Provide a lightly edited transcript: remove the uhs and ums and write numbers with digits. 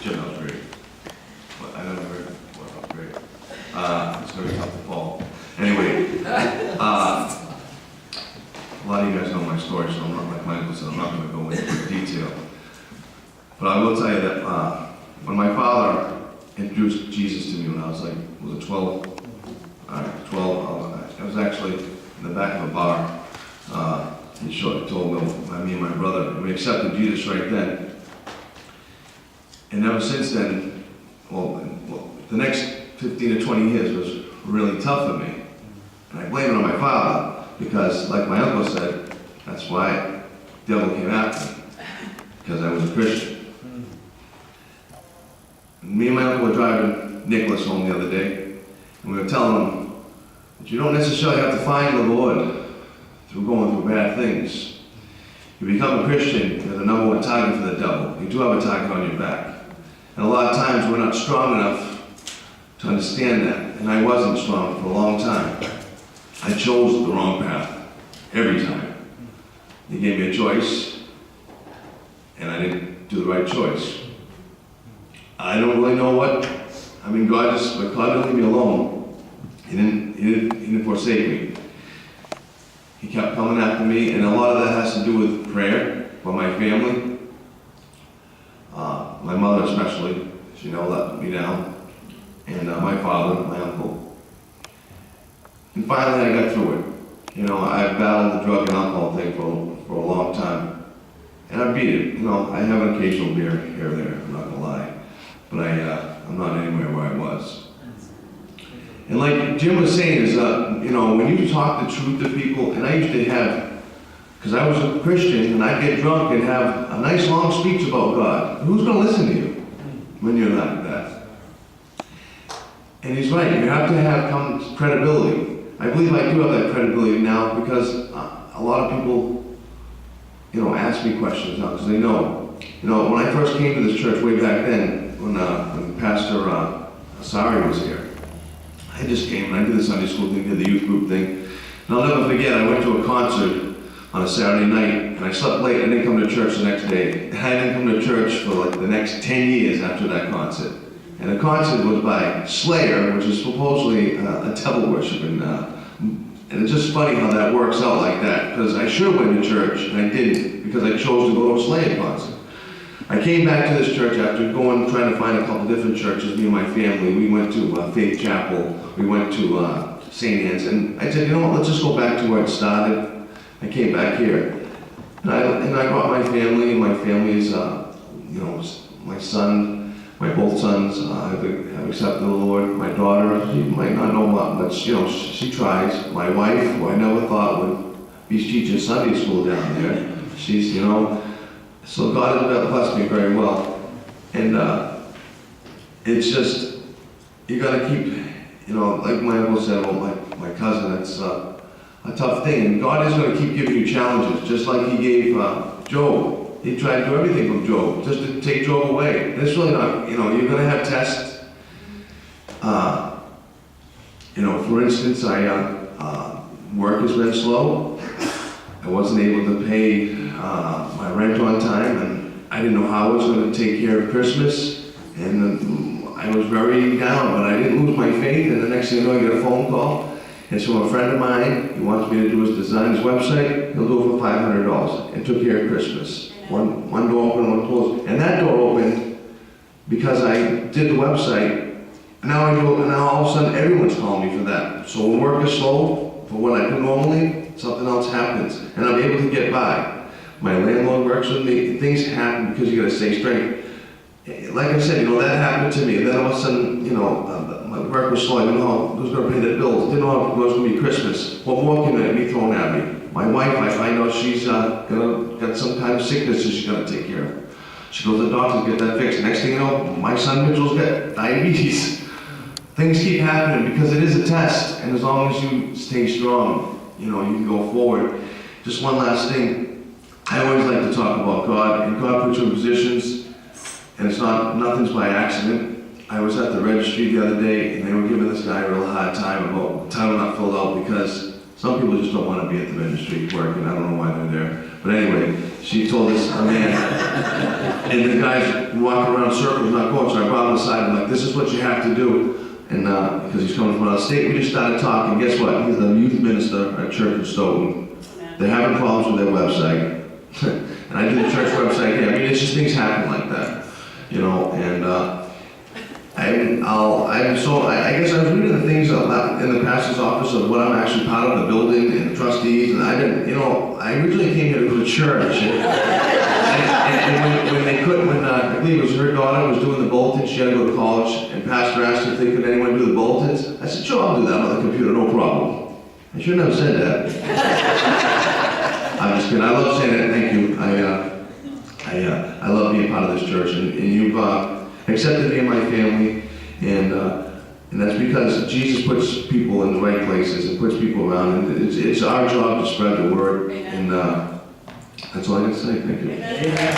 Jim, that was great. But I never heard well, that was great. It's going to be tough to follow. Anyway, a lot of you guys know my story, so I'm not like Michael said, I'm not going to go into detail. But I will tell you that when my father introduced Jesus to me when I was like, was it 12? 12, I was actually in the back of a bar. He told me and my brother, and we accepted Jesus right then. And ever since then, well, the next 15 to 20 years was really tough for me. And I blame it on my father, because like my uncle said, that's why the devil came after me, because I was a Christian. Me and my uncle were driving Nicholas home the other day, and we were telling him that you don't necessarily have to find the Lord through going through bad things. You become a Christian, you're the number one target for the devil. You do have a target on your back. And a lot of times we're not strong enough to understand that. And I wasn't strong for a long time. I chose the wrong path every time. He gave me a choice, and I didn't do the right choice. I don't really know what. I mean, God didn't leave me alone. He didn't forsake me. He kept coming after me, and a lot of that has to do with prayer for my family. My mother especially, she never let me down. And my father, my uncle. And finally I got through it. You know, I battled the drug and alcohol thing for a long time. And I beat it. You know, I have an occasional beer here or there, I'm not gonna lie. But I'm not anywhere where I was. And like Jim was saying is, you know, when you talk the truth to people, and I used to have, because I was a Christian, and I'd get drunk and have a nice long speech about God. Who's going to listen to you when you're like that? And he's right, you have to have credibility. I believe I do have that credibility now because a lot of people, you know, ask me questions now because they know. You know, when I first came to this church way back then, when Pastor Asari was here, I just came and I did the Sunday school thing, did the youth group thing. And I'll never forget, I went to a concert on a Saturday night and I slept late. I didn't come to church the next day. And I didn't come to church for like the next 10 years after that concert. And the concert was by Slayer, which is supposedly a devil worship. And it's just funny how that works out like that, because I should have went to church and I didn't because I chose to go to a Slayer concert. I came back to this church after trying to find a couple different churches, me and my family. We went to Faith Chapel, we went to St. Anne's, and I said, you know what, let's just go back to where it started. I came back here, and I brought my family, and my family is, you know, my son, my both sons have accepted the Lord. My daughter, she might not know much, but you know, she tries. My wife, who I never thought would be teaching Sunday school down there, she's, you know, so God has blessed me very well. And it's just, you gotta keep, you know, like my uncle said about my cousin, it's a tough thing. And God is gonna keep giving you challenges, just like he gave Job. He tried to do everything from Job, just to take Job away. And it's really not, you know, you're gonna have tests. You know, for instance, work has been slow. I wasn't able to pay my rent on time, and I didn't know how I was going to take care of Christmas, and I was very down, but I didn't lose my faith, and the next thing you know, I get a phone call. It's from a friend of mine. He wants me to do his design, his website. He'll do it for $500, and took care of Christmas. One door open, one closed, and that door opened because I did the website. Now I do it, and now all of a sudden everyone's calling me for that. So when work is slow, for what I do normally, something else happens, and I'm able to get by. My landlord works with me. Things happen because you got to stay straight. Like I said, you know, that happened to me. And then all of a sudden, you know, my work was slow. I didn't know who's going to pay the bills. Didn't know if it was going to be Christmas. What more can be thrown at me? My wife, I find out she's got some kind of sickness that she's going to take care of. She goes to the doctor to get that fixed. Next thing you know, my son Mitchell's got diabetes. Things keep happening because it is a test. And as long as you stay strong, you know, you can go forward. Just one last thing. I always like to talk about God, and God puts you in positions, and nothing's by accident. I was at the registry the other day, and they were giving this guy a real hard time about time not filled out because some people just don't want to be at the registry working. I don't know why they're there. But anyway, she told us a man and the guys walking around in circles, not going, so I brought him aside, I'm like, this is what you have to do. And because he's coming from out of state, we just started talking. Guess what? He's the youth minister at church in Stoughton. They're having problems with their website. And I do the church website here. I mean, it's just things happen like that, you know, and I guess I was reading the things in the pastor's office of what I'm actually part of, the building and the trustees, and I didn't, you know, I originally came here to go to church. And when they couldn't, I believe it was her daughter was doing the bulletins, she had to go to college, and pastor asked if they could anyone do the bulletins. I said, sure, I'll do that on the computer, no problem. I shouldn't have said that. I'm just kidding, I love saying that, thank you. I love being part of this church, and you've accepted me and my family, and that's because Jesus puts people in the right places and puts people around, and it's our job to spread the word, and that's all I got to say. Thank you. Amen.